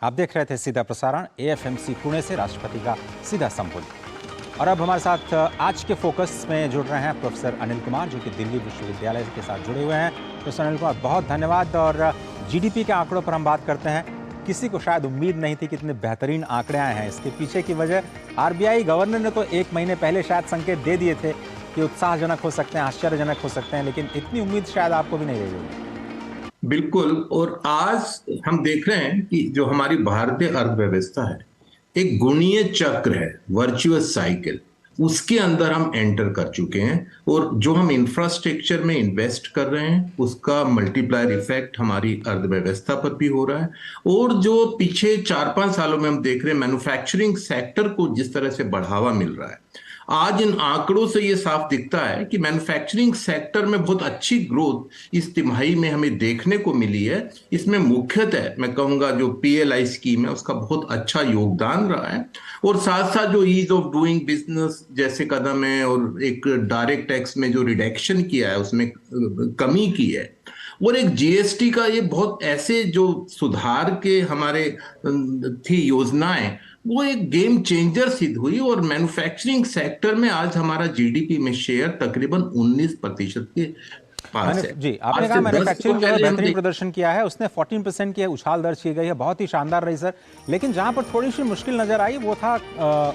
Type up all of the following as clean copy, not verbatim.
आप देख रहे थे सीधा प्रसारण एएफएमसी पुणे से राष्ट्रपति का सीधा संबोधन। और अब हमारे साथ आज के फोकस में जुड़ रहे हैं प्रोफेसर अनिल कुमार, जो कि दिल्ली विश्वविद्यालय के साथ जुड़े हुए हैं। प्रोफेसर अनिल कुमार, बहुत धन्यवाद। और जीडीपी के आंकड़ों पर हम बात करते हैं। किसी को शायद उम्मीद नहीं थी कि इतने बेहतरीन आंकड़े आए हैं। इसके पीछे की वजह आरबीआई गवर्नर ने तो 1 महीने पहले शायद संकेत दे दिए थे कि उत्साहजनक हो सकते हैं, आश्चर्यजनक हो सकते हैं, लेकिन इतनी उम्मीद शायद आपको भी नहीं रही होगी। बिल्कुल। और आज हम देख रहे हैं कि जो हमारी भारतीय अर्थव्यवस्था है, एक गुणीय चक्र है, वर्चुअस साइकिल, उसके अंदर हम एंटर कर चुके हैं। और जो हम इंफ्रास्ट्रक्चर में इन्वेस्ट कर रहे हैं, उसका मल्टीप्लायर इफेक्ट हमारी अर्थव्यवस्था पर भी हो रहा है। और जो पीछे 4-5 सालों में हम देख रहे हैं, मैन्युफैक्चरिंग सेक्टर को जिस तरह से बढ़ावा मिल रहा है, आज इन आंकड़ों से ये साफ दिखता है कि मैन्युफैक्चरिंग सेक्टर में बहुत अच्छी ग्रोथ इस तिमाही में हमें देखने को मिली है। इसमें मुख्यतः मैं कहूंगा जो पीएलआई स्कीम है, उसका बहुत अच्छा योगदान रहा है। और साथ साथ जो ईज ऑफ डूइंग बिजनेस जैसे कदम है, और एक डायरेक्ट टैक्स में जो रिडक्शन किया है, उसमें कमी की है, और एक जीएसटी का ये बहुत ऐसे जो सुधार के हमारे थी योजनाएं, वो एक गेम चेंजर सिद्ध हुई। और मैन्युफैक्चरिंग सेक्टर में आज हमारा जीडीपी में शेयर तकरीबन 19% के पास है। जी, आपने आज कहा से 10 मैन्युफैक्चरिंग जो है पहले हम बेहतरीन प्रदर्शन किया है, उसने 14% की उछाल दर्ज की गई है, बहुत ही शानदार रही सर। लेकिन जहां पर थोड़ी सी मुश्किल नजर आई वो था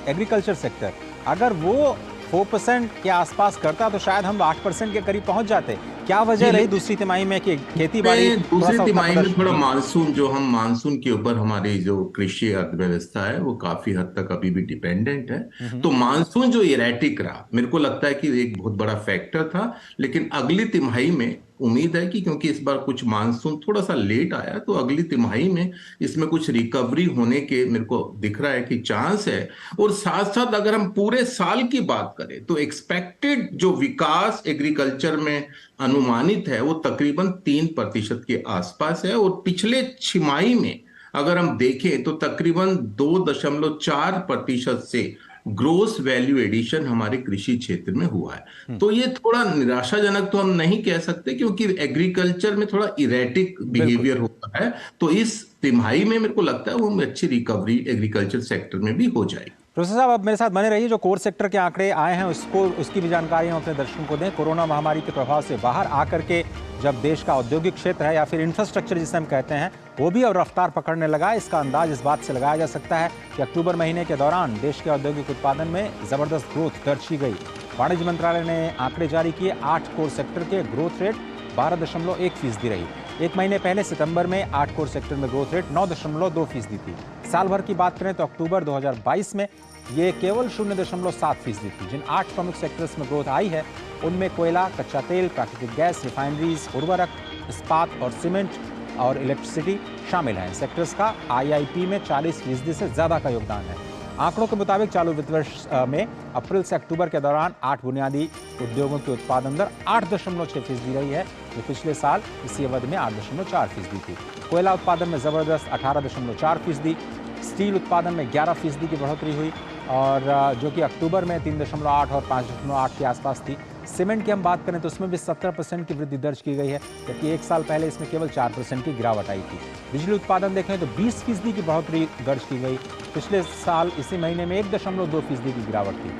एग्रीकल्चर सेक्टर। अगर वो 4% के आसपास करता तो शायद हम 8% के करीब पहुंच जाते। क्या वजह रही दूसरी तिमाही में कि खेती बाड़ी दूसरी तिमाही में थोड़ा मानसून, जो हम मानसून के ऊपर हमारी जो कृषि अर्थव्यवस्था है, वो काफी हद तक अभी भी डिपेंडेंट है। तो मानसून जो इरेटिक रहा, मेरे को लगता है कि एक बहुत बड़ा फैक्टर था। लेकिन अगली तिमाही में उम्मीद है कि क्योंकि इस बार कुछ मानसून थोड़ा सा लेट आया, तो अगली तिमाही में इसमें कुछ रिकवरी होने के मेरे को दिख रहा है कि चांस है। और साथ साथ अगर हम पूरे साल की बात करें, तो एक्सपेक्टेड जो विकास एग्रीकल्चर में अनुमानित है, वो तकरीबन 3% के आसपास है। और पिछले छिमाही में अगर हम देखें, तो तकरीबन 2.4% से ग्रोस वैल्यू एडिशन हमारे कृषि क्षेत्र में हुआ है। तो ये थोड़ा निराशाजनक तो हम नहीं कह सकते, क्योंकि एग्रीकल्चर में थोड़ा इरेटिक बिहेवियर होता है। तो इस तिमाही में मेरे को लगता है वो अच्छी रिकवरी एग्रीकल्चर सेक्टर में भी हो जाएगी। प्रोफेसर साहब, अब मेरे साथ बने रहिए। जो कोर सेक्टर के आंकड़े आए हैं उसकी भी जानकारी हम अपने दर्शकों को दें। कोरोना महामारी के प्रभाव से बाहर आकर के जब देश का औद्योगिक क्षेत्र है, या फिर इंफ्रास्ट्रक्चर जिसे हम कहते हैं, वो भी अब रफ्तार पकड़ने लगा है। इसका अंदाज इस बात से लगाया जा सकता है कि अक्टूबर महीने के दौरान देश के औद्योगिक उत्पादन में जबरदस्त ग्रोथ दर्ज की गई। वाणिज्य मंत्रालय ने आंकड़े जारी किए। 8 कोर सेक्टर के ग्रोथ रेट 12.1% रही। 1 महीने पहले सितंबर में 8 कोर सेक्टर में ग्रोथ रेट 9.2% थी। साल भर की बात करें तो अक्टूबर 2022 में ये केवल 0.7% थी। जिन 8 प्रमुख सेक्टर्स में ग्रोथ आई है, उनमें कोयला, कच्चा तेल, प्राकृतिक गैस, रिफाइनरीज, उर्वरक, इस्पात और सीमेंट और इलेक्ट्रिसिटी शामिल हैं। सेक्टर्स का आईआईपी में 40% से ज्यादा का योगदान है। आंकड़ों के मुताबिक चालू वित्त वर्ष में अप्रैल से अक्टूबर के दौरान 8 बुनियादी उद्योगों की उत्पादन दर 8.6% रही है, जो पिछले साल इसी अवधि में 8.4% थी। कोयला उत्पादन में जबरदस्त 18.4%, स्टील उत्पादन में 11% की बढ़ोतरी हुई, और जो कि अक्टूबर में 3.8 और 5.8 के आसपास थी। सीमेंट की हम बात करें तो उसमें भी 70% की वृद्धि दर्ज की गई है, जबकि 1 साल पहले इसमें केवल 4% की गिरावट आई थी। बिजली उत्पादन देखें तो 20% की बढ़ोतरी दर्ज की गई। पिछले साल इसी महीने में 1.2% की गिरावट थी।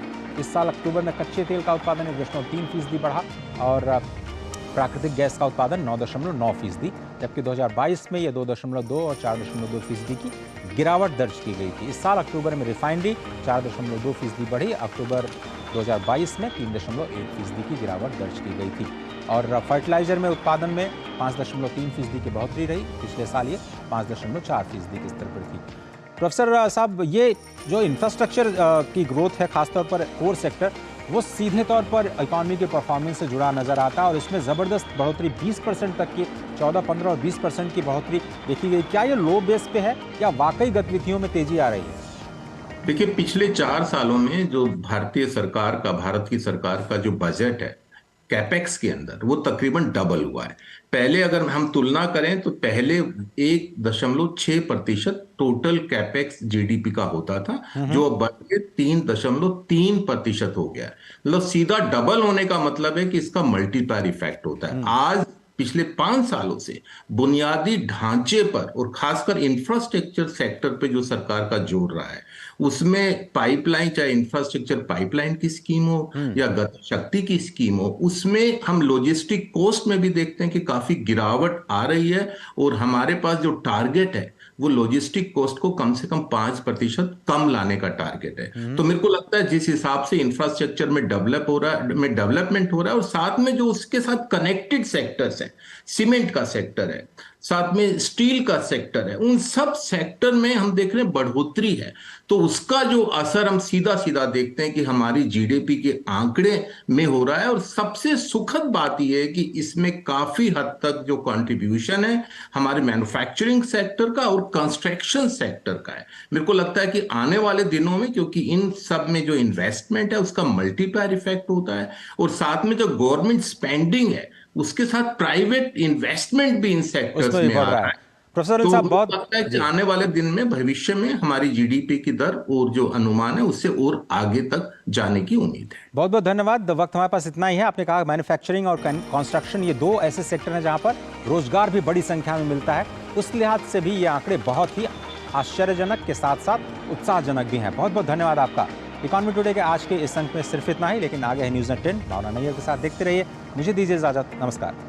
इस साल अक्टूबर में कच्चे तेल का उत्पादन 1.3% बढ़ा, और प्राकृतिक गैस का उत्पादन 9.9%, जबकि 2022 में यह 2.2 और 4.2% की गिरावट दर्ज की गई थी। इस साल अक्टूबर में रिफाइनरी 4.2% बढ़ी। अक्टूबर 2022 में 3.1% की गिरावट दर्ज की गई थी। और फर्टिलाइजर में उत्पादन में 5.3% की बढ़ोतरी रही। पिछले साल ये 5.4% के स्तर पर थी। प्रोफेसर साहब, ये जो इंफ्रास्ट्रक्चर की ग्रोथ है, खासतौर पर कोर सेक्टर, वो सीधे तौर पर इकॉनमी के परफॉर्मेंस से जुड़ा नजर आता है, और इसमें जबरदस्त बढ़ोतरी 20% तक की, 14, 15 और 20% की बढ़ोतरी देखी गई। क्या ये लो बेस पे है या वाकई गतिविधियों में तेजी आ रही है? देखिए, पिछले 4 सालों में जो भारत की सरकार का जो बजट है, कैपेक्स के अंदर वो तकरीबन डबल हुआ है। पहले अगर हम तुलना करें, तो पहले 1.6% टोटल कैपेक्स जीडीपी का होता था, जो अब बढ़ के 3.3% हो गया है। मतलब सीधा डबल होने का मतलब है कि इसका मल्टीप्लायर इफेक्ट होता है। आज पिछले 5 सालों से बुनियादी ढांचे पर और खासकर इंफ्रास्ट्रक्चर सेक्टर पे जो सरकार का जोर रहा है, उसमें पाइपलाइन, चाहे इंफ्रास्ट्रक्चर पाइपलाइन की स्कीम हो या गति शक्ति की स्कीम हो, उसमें हम लॉजिस्टिक कॉस्ट में भी देखते हैं कि काफी गिरावट आ रही है। और हमारे पास जो टारगेट है वो लॉजिस्टिक कॉस्ट को कम से कम 5% कम लाने का टारगेट है। तो मेरे को लगता है जिस हिसाब से इंफ्रास्ट्रक्चर में डेवलपमेंट हो रहा है और साथ में जो उसके साथ कनेक्टेड सेक्टर्स है, सीमेंट का सेक्टर है, साथ में स्टील का सेक्टर है, उन सब सेक्टर में हम देख रहे हैं बढ़ोतरी है। तो उसका जो असर हम सीधा सीधा देखते हैं कि हमारी जीडीपी के आंकड़े में हो रहा है। और सबसे सुखद बात यह है कि इसमें काफी हद तक जो कंट्रीब्यूशन है हमारे मैन्युफैक्चरिंग सेक्टर का और कंस्ट्रक्शन सेक्टर का है। मेरे को लगता है कि आने वाले दिनों में, क्योंकि इन सब में जो इन्वेस्टमेंट है उसका मल्टीप्लायर इफेक्ट होता है और साथ में जो गवर्नमेंट स्पेंडिंग है उसके साथ प्राइवेट इन्वेस्टमेंट भी इन सेक्टर्स उसमें भी में बढ़ आ रहा रहा है। है। प्रोफेसर तो साहब मुझे बहुत लगता है कि जी आने वाले दिन में भविष्य में हमारी जीडीपी की दर और जो अनुमान है उससे और आगे तक जाने की उम्मीद है। बहुत बहुत धन्यवाद। वक्त हमारे पास इतना ही है। आपने कहा मैन्युफैक्चरिंग और कंस्ट्रक्शन ये दो ऐसे सेक्टर हैं जहां पर रोजगार भी बड़ी संख्या में मिलता है। उस लिहाज से भी ये आंकड़े बहुत ही आश्चर्यजनक के साथ साथ उत्साहजनक भी हैं। बहुत बहुत धन्यवाद आपका। इकॉनमी टुडे के आज के इस अंक में सिर्फ इतना ही, लेकिन आगे है न्यूज़ नेट 10 भावना नैयर के साथ। देखते रहिए। मुझे दीजिए इजाजत। नमस्कार।